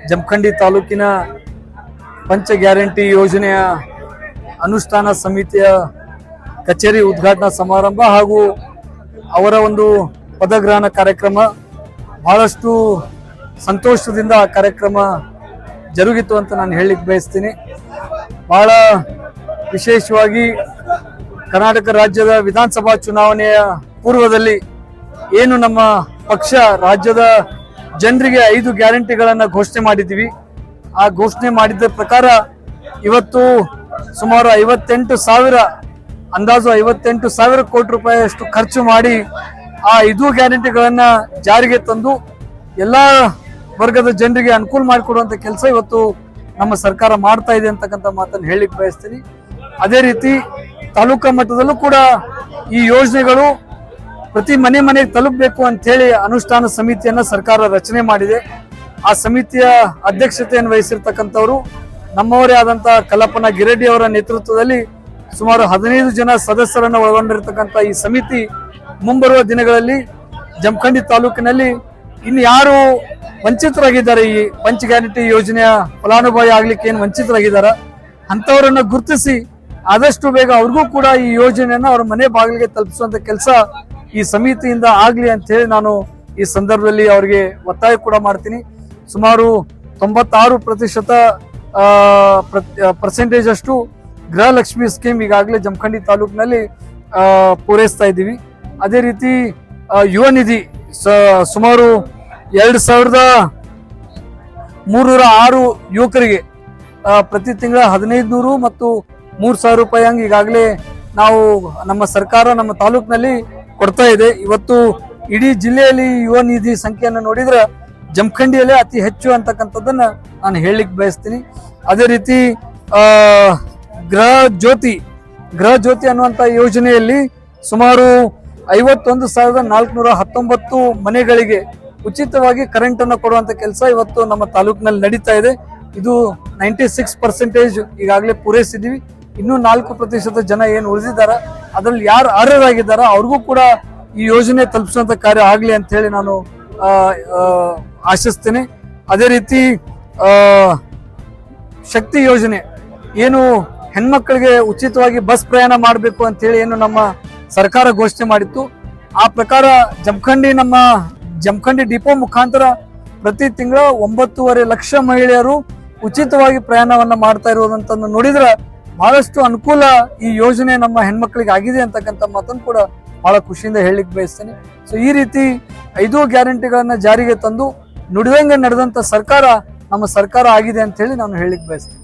ಜಮಖಂಡಿ ತಾಲೂಕಿನ ಪಂಚ ಗ್ಯಾರಂಟಿ ಯೋಜನೆಯ ಅನುಷ್ಠಾನ ಸಮಿತಿಯ ಕಚೇರಿ ಉದ್ಘಾಟನಾ ಸಮಾರಂಭ ಹಾಗೂ ಅವರ ಒಂದು ಪದಗ್ರಹಣ ಕಾರ್ಯಕ್ರಮ ಬಹಳಷ್ಟು ಸಂತೋಷದಿಂದ ಆ ಕಾರ್ಯಕ್ರಮ ಜರುಗಿತು ಅಂತ ನಾನು ಹೇಳಲಿಕ್ಕೆ ಬಯಸ್ತೀನಿ. ಬಹಳ ವಿಶೇಷವಾಗಿ ಕರ್ನಾಟಕ ರಾಜ್ಯದ ವಿಧಾನಸಭಾ ಚುನಾವಣೆಯ ಪೂರ್ವದಲ್ಲಿ ಏನು ನಮ್ಮ ಪಕ್ಷ ರಾಜ್ಯದ ಜನರಿಗೆ 5 ಗ್ಯಾರಂಟಿಗಳನ್ನು ಘೋಷಣೆ ಮಾಡಿದ್ದೀವಿ. ಆ ಘೋಷಣೆ ಮಾಡಿದ ಪ್ರಕಾರ ಇವತ್ತು ಸುಮಾರು 58,000 ಅಂದಾಜು 58,000 ಕೋಟಿ ರೂಪಾಯಿಯಷ್ಟು ಖರ್ಚು ಮಾಡಿ ಆ 5 ಗ್ಯಾರಂಟಿಗಳನ್ನು ಜಾರಿಗೆ ತಂದು ಎಲ್ಲ ವರ್ಗದ ಜನರಿಗೆ ಅನುಕೂಲ ಮಾಡಿಕೊಡುವಂತ ಕೆಲಸ ಇವತ್ತು ನಮ್ಮ ಸರ್ಕಾರ ಮಾಡ್ತಾ ಇದೆ ಅಂತಕ್ಕಂಥ ಮಾತನ್ನು ಹೇಳಲಿಕ್ಕೆ ಬಯಸ್ತೀನಿ. ಅದೇ ರೀತಿ ತಾಲೂಕಾ ಮಟ್ಟದಲ್ಲೂ ಕೂಡ ಈ ಯೋಜನೆಗಳು ಪ್ರತಿ ಮನೆಗೆ ತಲುಪಬೇಕು ಅಂತ ಹೇಳಿ ಅನುಷ್ಠಾನ ಸಮಿತಿಯನ್ನ ಸರ್ಕಾರ ರಚನೆ ಮಾಡಿದೆ. ಆ ಸಮಿತಿಯ ಅಧ್ಯಕ್ಷತೆಯನ್ನು ವಹಿಸಿರ್ತಕ್ಕಂಥವರು ನಮ್ಮವರೇ ಆದಂತಹ ಕಲ್ಲಪ್ಪನ ಗಿರೆಡ್ಡಿ ಅವರ ನೇತೃತ್ವದಲ್ಲಿ ಸುಮಾರು 15 ಜನ ಸದಸ್ಯರನ್ನು ಒಳಗೊಂಡಿರ್ತಕ್ಕಂಥ ಈ ಸಮಿತಿ ಮುಂಬರುವ ದಿನಗಳಲ್ಲಿ ಜಮಖಂಡಿ ತಾಲೂಕಿನಲ್ಲಿ ಇನ್ನು ಯಾರು ವಂಚಿತರಾಗಿದ್ದಾರೆ, ಈ ಪಂಚ ಗ್ಯಾರಂಟಿ ಯೋಜನೆಯ ಫಲಾನುಭವಿ ಆಗ್ಲಿಕ್ಕೆ ಏನು ವಂಚಿತರಾಗಿದ್ದಾರೆ ಅಂತವರನ್ನ ಗುರುತಿಸಿ ಆದಷ್ಟು ಬೇಗ ಅವ್ರಿಗೂ ಕೂಡ ಈ ಯೋಜನೆಯನ್ನ ಅವ್ರ ಮನೆ ಬಾಗಿಲಿಗೆ ತಲುಪಿಸುವಂತ ಕೆಲಸ ಈ ಸಮಿತಿಯಿಂದ ಆಗ್ಲಿ ಅಂತ ಹೇಳಿ ನಾನು ಈ ಸಂದರ್ಭದಲ್ಲಿ ಅವರಿಗೆ ಒತ್ತಾಯ ಕೂಡ ಮಾಡ್ತೀನಿ. ಸುಮಾರು 96% ಅಷ್ಟು ಗೃಹಲಕ್ಷ್ಮಿ ಸ್ಕೀಮ್ ಈಗಾಗಲೇ ಜಮಖಂಡಿ ತಾಲೂಕಿನಲ್ಲಿ ಪೂರೈಸ್ತಾ ಇದ್ದೀವಿ. ಅದೇ ರೀತಿ ಯುವ ನಿಧಿ ಸುಮಾರು 2,306 ಯುವಕರಿಗೆ ಪ್ರತಿ ತಿಂಗಳ 1,500 ಮತ್ತು 3,000 ರೂಪಾಯಿ ಹಂಗೆ ಈಗಾಗಲೇ ನಾವು ನಮ್ಮ ಸರ್ಕಾರ ನಮ್ಮ ತಾಲೂಕಿನಲ್ಲಿ ಕೊಡ್ತಾ ಇದೆ. ಇವತ್ತು ಇಡೀ ಜಿಲ್ಲೆಯಲ್ಲಿ ಯುವ ನಿಧಿ ಸಂಖ್ಯೆಯನ್ನು ನೋಡಿದ್ರೆ ಜಮಖಂಡಿಯಲ್ಲೇ ಅತಿ ಹೆಚ್ಚು ಅಂತಕ್ಕಂಥದ್ದನ್ನ ನಾನು ಹೇಳಲಿಕ್ಕೆ ಬಯಸ್ತೀನಿ. ಅದೇ ರೀತಿ ಗೃಹ ಜ್ಯೋತಿ ಅನ್ನುವಂಥ ಯೋಜನೆಯಲ್ಲಿ ಸುಮಾರು 51,419 ಮನೆಗಳಿಗೆ ಉಚಿತವಾಗಿ ಕರೆಂಟ್ ಅನ್ನು ಕೊಡುವಂತ ಕೆಲಸ ಇವತ್ತು ನಮ್ಮ ತಾಲೂಕಿನಲ್ಲಿ ನಡೀತಾ ಇದೆ. ಇದು 96% ಈಗಾಗಲೇ ಪೂರೈಸಿದೀವಿ. ಇನ್ನೂ 4% ಜನ ಏನು ಉಳಿದಿದ್ದಾರೆ ಅದರಲ್ಲಿ ಯಾರು ಅರ್ಹರಾಗಿದ್ದಾರ ಅವ್ರಿಗೂ ಕೂಡ ಈ ಯೋಜನೆ ತಲುಪಿಸುವಂತ ಕಾರ್ಯ ಆಗ್ಲಿ ಅಂತ ಹೇಳಿ ನಾನು ಆಶಿಸ್ತೇನೆ. ಅದೇ ರೀತಿ ಶಕ್ತಿ ಯೋಜನೆ ಏನು ಹೆಣ್ಮಕ್ಳಿಗೆ ಉಚಿತವಾಗಿ ಬಸ್ ಪ್ರಯಾಣ ಮಾಡಬೇಕು ಅಂತ ಹೇಳಿ ಏನು ನಮ್ಮ ಸರ್ಕಾರ ಘೋಷಣೆ ಮಾಡಿತ್ತು, ಆ ಪ್ರಕಾರ ಜಮಖಂಡಿ ಡಿಪೋ ಮುಖಾಂತರ ಪ್ರತಿ ತಿಂಗಳ 9.5 ಲಕ್ಷ ಮಹಿಳೆಯರು ಉಚಿತವಾಗಿ ಪ್ರಯಾಣವನ್ನ ಮಾಡ್ತಾ ಇರೋದಂತ ನೋಡಿದ್ರೆ ಬಹಳಷ್ಟು ಅನುಕೂಲ ಈ ಯೋಜನೆ ನಮ್ಮ ಹೆಣ್ಮಕ್ಳಿಗೆ ಆಗಿದೆ ಅಂತಕ್ಕಂಥ ಮಾತನ್ನು ಕೂಡ ಬಹಳ ಖುಷಿಯಿಂದ ಹೇಳಲಿಕ್ಕೆ ಬಯಸ್ತೇನೆ. ಸೊ ಈ ರೀತಿ 5 ಗ್ಯಾರಂಟಿಗಳನ್ನ ಜಾರಿಗೆ ತಂದು ನುಡಿದಂಗೆ ನಡೆದಂತ ಸರ್ಕಾರ ನಮ್ಮ ಸರ್ಕಾರ ಆಗಿದೆ ಅಂತ ಹೇಳಿ ನಾನು ಹೇಳಲಿಕ್ಕೆ ಬಯಸ್ತೇನೆ.